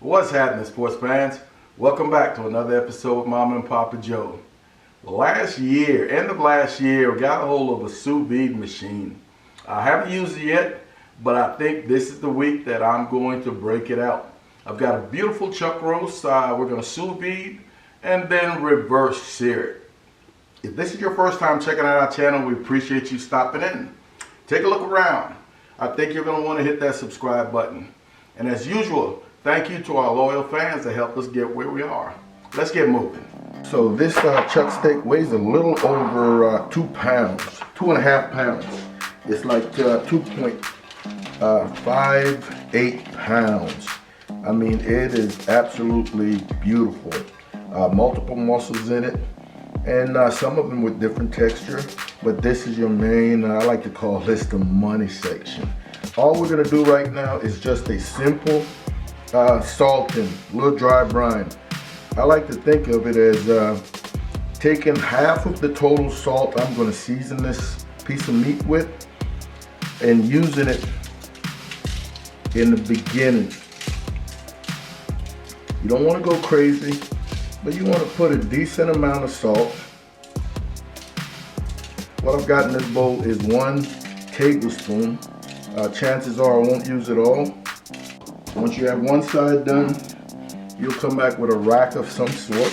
What's happening, sports fans? Welcome back to another episode with Mama and Papa Joe. Last year, end of last year, we got a hold of a Sous Vide machine. I haven't used it yet, but I think this is the week that I'm going to break it out. I've got a beautiful chuck roast. We're going to sous vide and then reverse sear it. If this is your first time checking out our channel, we appreciate you stopping in. Take a look around. I think you're going to want to hit that subscribe button. And as usual, thank you to our loyal fans that helped us get where we are. Let's get moving. So this chuck steak weighs a little over 2 pounds, 2.5 pounds. It's like 2.58 pounds. I mean, it is absolutely beautiful. Multiple muscles in it, and some of them with different texture. But this is your main, I like to call this the money section. All we're gonna do right now is just a simple salting, little dry brine. I like to think of it as taking half of the total salt I'm going to season this piece of meat with and using it in the beginning. You don't want to go crazy, but you want to put a decent amount of salt. What I've got in this bowl is 1 tablespoon. Chances are I won't use it all. Once you have one side done, you'll come back with a rack of some sort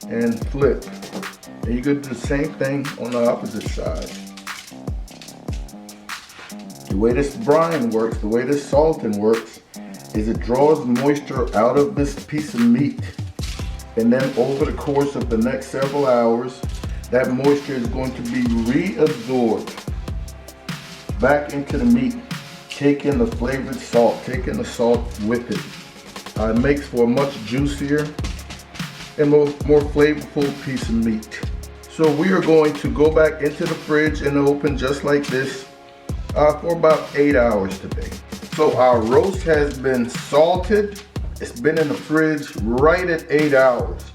and flip. And you could do the same thing on the opposite side. The way this brine works, the way this salting works, is it draws moisture out of this piece of meat. And then over the course of the next several hours, that moisture is going to be reabsorbed back into the meat, taking the flavored salt, taking the salt with it. It makes for a much juicier and more flavorful piece of meat. So we are going to go back into the fridge and open just like this for about 8 hours today. So our roast has been salted. It's been in the fridge right at 8 hours.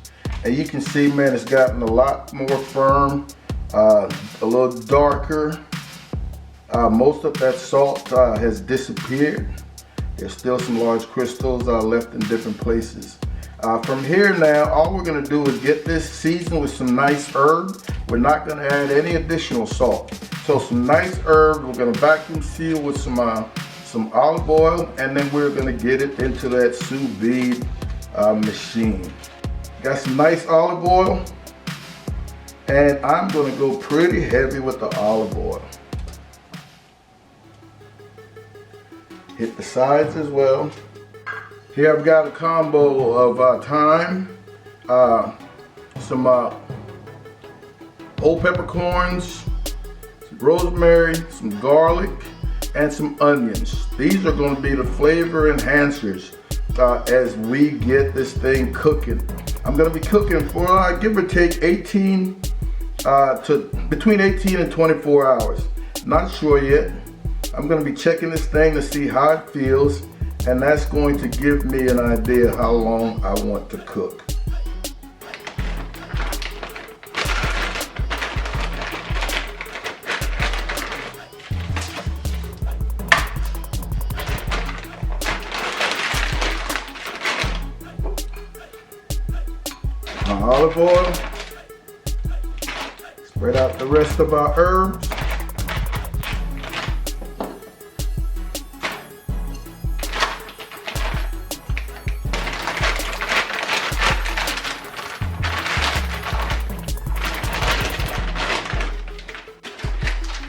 And you can see, man, it's gotten a lot more firm, a little darker. Most of that salt has disappeared. There's still some large crystals left in different places. From here now, all we're gonna do is get this seasoned with some nice herb. We're not gonna add any additional salt. So some nice herb, we're gonna vacuum seal with some olive oil, and then we're gonna get it into that sous vide machine. Got some nice olive oil, and I'm gonna go pretty heavy with the olive oil. Hit the sides as well. Here I've got a combo of thyme, some whole peppercorns, some rosemary, some garlic, and some onions. These are going to be the flavor enhancers as we get this thing cooking. I'm going to be cooking for give or take between 18 and 24 hours. Not sure yet. I'm going to be checking this thing to see how it feels, and that's going to give me an idea how long I want to cook. My olive oil. Spread out the rest of our herbs.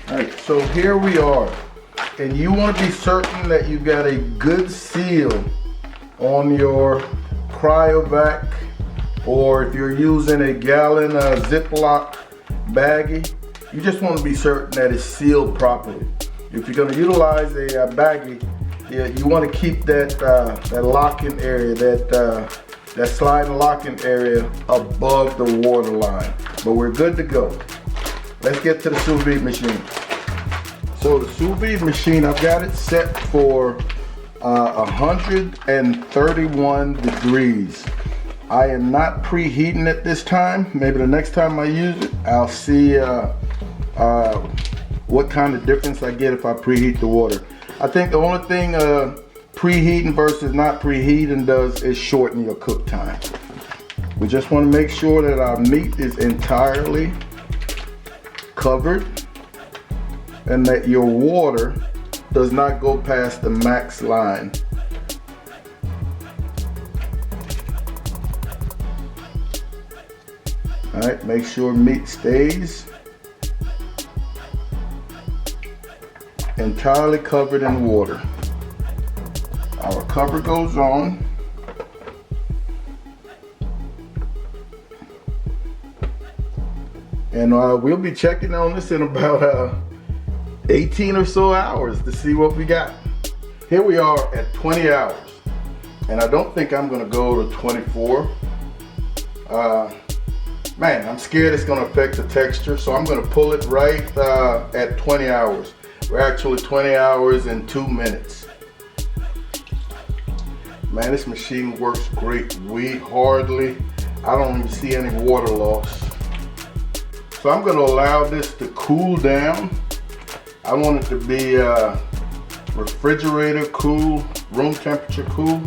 Alright, so here we are, and you want to be certain that you got a good seal on your cryovac, or if you're using a gallon Ziploc baggie, you just want to be certain that it's sealed properly. If you're going to utilize a baggie, you want to keep that locking area, that sliding locking area above the water line. But we're good to go. Let's get to the sous vide machine. So the sous vide machine, I've got it set for 131 degrees. I am not preheating it this time. Maybe the next time I use it, I'll see what kind of difference I get if I preheat the water. I think the only thing preheating versus not preheating does is shorten your cook time. We just want to make sure that our meat is entirely covered and that your water does not go past the max line. All right, make sure meat stays entirely covered in water. Our cover goes on. And we'll be checking on this in about 18 or so hours to see what we got. Here we are at 20 hours. And I don't think I'm gonna go to 24. Man, I'm scared it's gonna affect the texture, so I'm gonna pull it right at 20 hours. We're actually 20 hours and 2 minutes. Man, this machine works great. I don't even see any water loss. So I'm gonna allow this to cool down. I want it to be refrigerator cool, room temperature cool,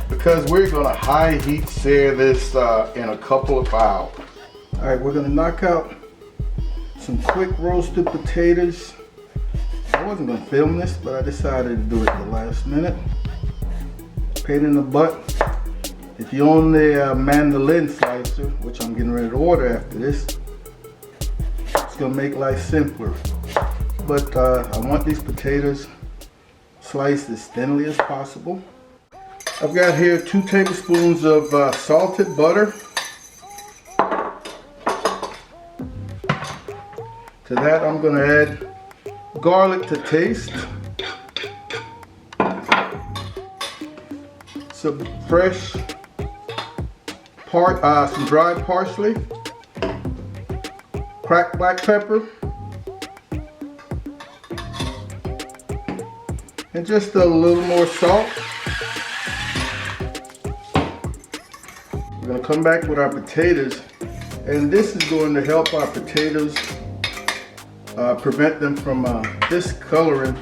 because we're gonna high heat sear this in a couple of hours. All right, we're gonna knock out some quick roasted potatoes. I wasn't gonna film this, but I decided to do it at the last minute. Pain in the butt. If you own the mandolin slicer, which I'm getting ready to order after this, it's gonna make life simpler. But I want these potatoes sliced as thinly as possible. I've got here 2 tablespoons of salted butter. To that I'm gonna add garlic to taste. Some fresh some dried parsley, cracked black pepper, and just a little more salt. We're going to come back with our potatoes, and this is going to help our potatoes prevent them from discoloring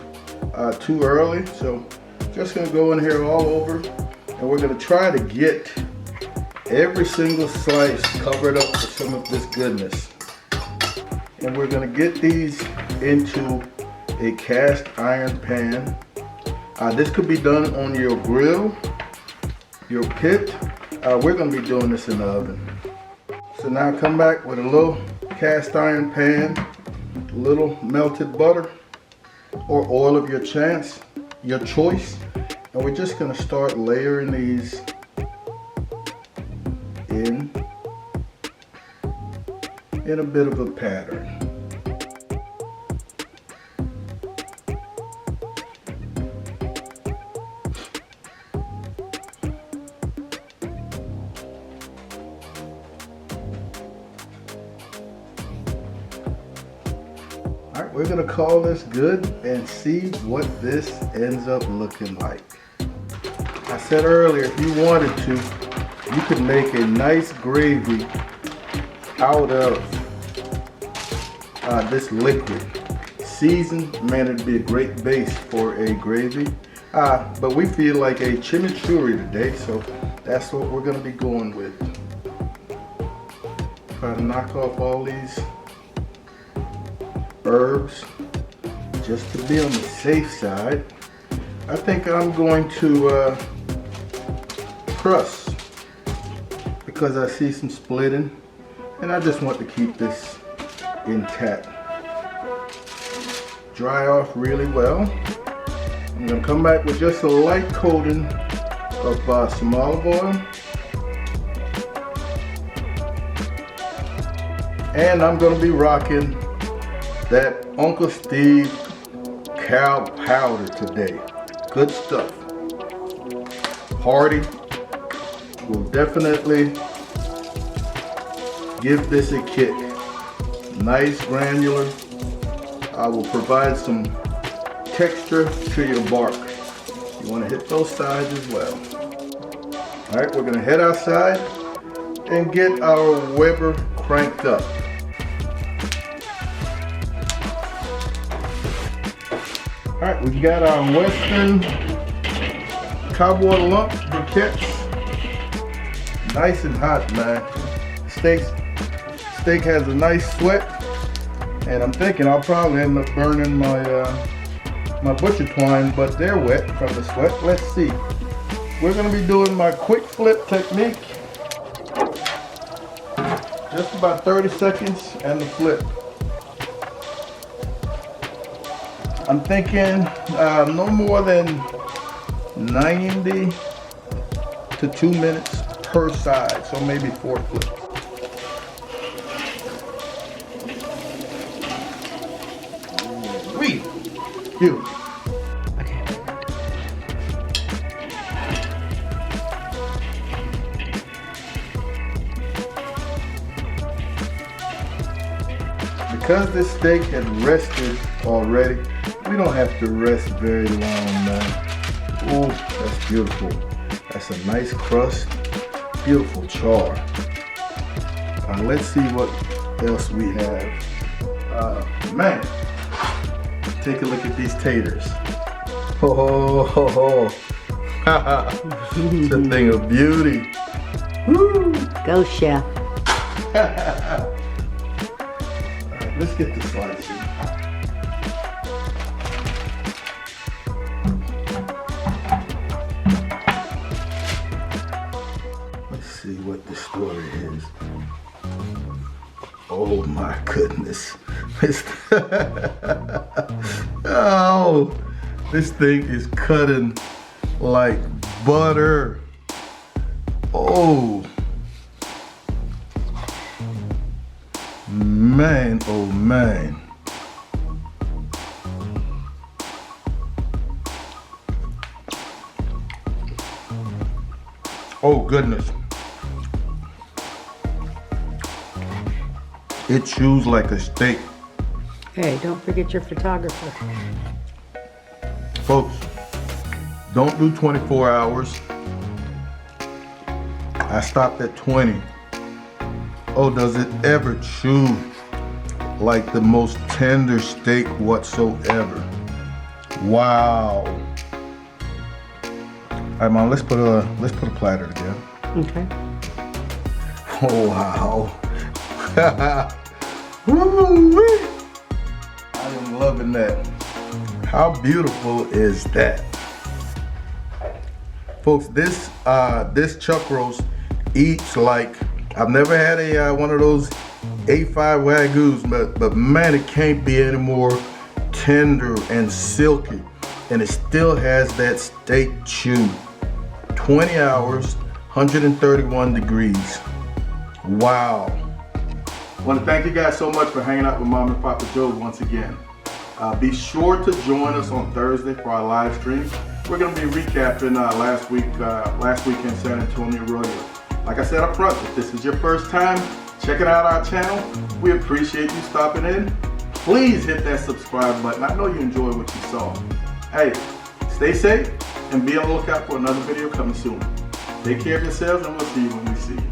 too early. So just going to go in here all over, and we're going to try to get every single slice covered up with some of this goodness. And we're going to get these into a cast iron pan. This could be done on your grill, your pit. We're going to be doing this in the oven. So now come back with a little cast iron pan, a little melted butter or oil of your choice, and we're just going to start layering these in a bit of a pattern. All right, we're gonna call this good and see what this ends up looking like. I said earlier, if you wanted to, you could make a nice gravy out of this liquid. Seasoned, man, it'd be a great base for a gravy. But we feel like a chimichurri today, so that's what we're gonna be going with. Try to knock off all these herbs just to be on the safe side. I think I'm going to truss because I see some splitting, and I just want to keep this intact. Dry off really well. I'm going to come back with just a light coating of some olive oil, and I'm going to be rocking that Uncle Steve cow powder today. Good stuff. Hearty. Will definitely give this a kick. Nice granular. I will provide some texture to your bark. You want to hit those sides as well. All right, we're going to head outside and get our Weber cranked up. All right, we've got our Western cowboy lump briquettes. Nice and hot, man. Steak has a nice sweat, and I'm thinking I'll probably end up burning my butcher twine, but they're wet from the sweat. Let's see. We're gonna be doing my quick flip technique. Just about 30 seconds and the flip. I'm thinking no more than 90 to 2 minutes per side, so maybe 4 flips. Wait, you. Okay. Because this steak had rested already, we don't have to rest very long, man. Oh, that's beautiful. That's a nice crust, beautiful char. Let's see what else we have. Man, take a look at these taters. Oh, it's a thing of beauty. Woo! Go, chef. Alright, let's get the slicing. Let's see what the story is. Oh my goodness. Oh, this thing is cutting like butter. Oh. Man, oh man. Oh goodness. It chews like a steak. Hey, don't forget your photographer. Folks, don't do 24 hours. I stopped at 20. Oh, does it ever chew like the most tender steak whatsoever? Wow. All right, Mom, let's put a platter together. Okay. Oh, wow. Woo-wee. I am loving that. How beautiful is that? Folks, this chuck roast eats like, I've never had a one of those A5 Wagyus, but man, it can't be any more tender and silky. And it still has that steak chew. 20 hours, 131 degrees. Wow. I want to thank you guys so much for hanging out with Mom and Papa Joe once again. Be sure to join us on Thursday for our live stream. We're going to be recapping last week in San Antonio Rodeo. Like I said up front, if this is your first time checking out our channel, we appreciate you stopping in. Please hit that subscribe button. I know you enjoyed what you saw. Hey, stay safe and be on the lookout for another video coming soon. Take care of yourselves, and we'll see you when we see you.